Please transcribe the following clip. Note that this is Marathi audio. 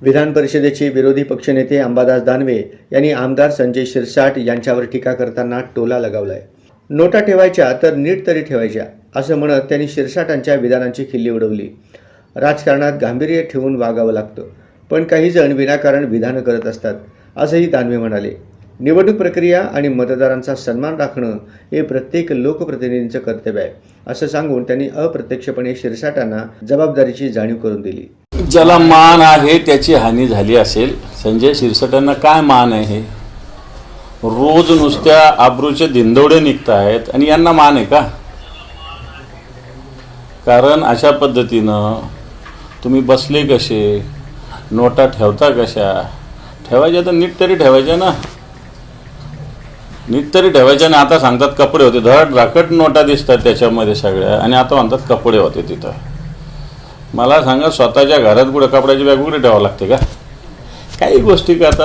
विधान परिषदेचे विरोधी पक्षनेते अंबादास दानवे यांनी आमदार संजय शिरसाट यांच्यावर टीका करताना टोला लगावलाय. नोटा ठेवायच्या तर नीट तरी ठेवायच्या असं म्हणत त्यांनी शिरसाटांच्या विधानांची खिल्ली उडवली. राजकारणात गांभीर्य ठेवून वागावं लागतं, पण काही जण विनाकारण विधानं करत असतात असंही दानवे म्हणाले. निवडणूक प्रक्रिया आणि मतदारांचा सन्मान राखणं हे प्रत्येक लोकप्रतिनिधींचं कर्तव्य आहे असं सांगून त्यांनी अप्रत्यक्षपणे शिरसाटांना जबाबदारीची जाणीव करून दिली. ज्याला मान आहे त्याची हानी झाली असेल. संजय शिरसाटांना काय मान आहे? रोज नुसत्या आबरूचे दिंदवडे निघत आहेत आणि यांना मान आहे का? कारण अशा पद्धतीनं तुम्ही बसले कसे, नोटा ठेवता कशा? ठेवायच्या तर नीट तरी ठेवायच्या ना, नीट तरी ठेवायच्या. आणि आता सांगतात कपडे होते, धड राकट नोटा दिसतात त्याच्यामध्ये सगळ्या, आणि आता म्हणतात कपडे होते तिथं. मला सांगा, स्वतःच्या घरात कुठं कपड्याची बॅग कुठे ठेवावं लागते का? काही गोष्टी करतात.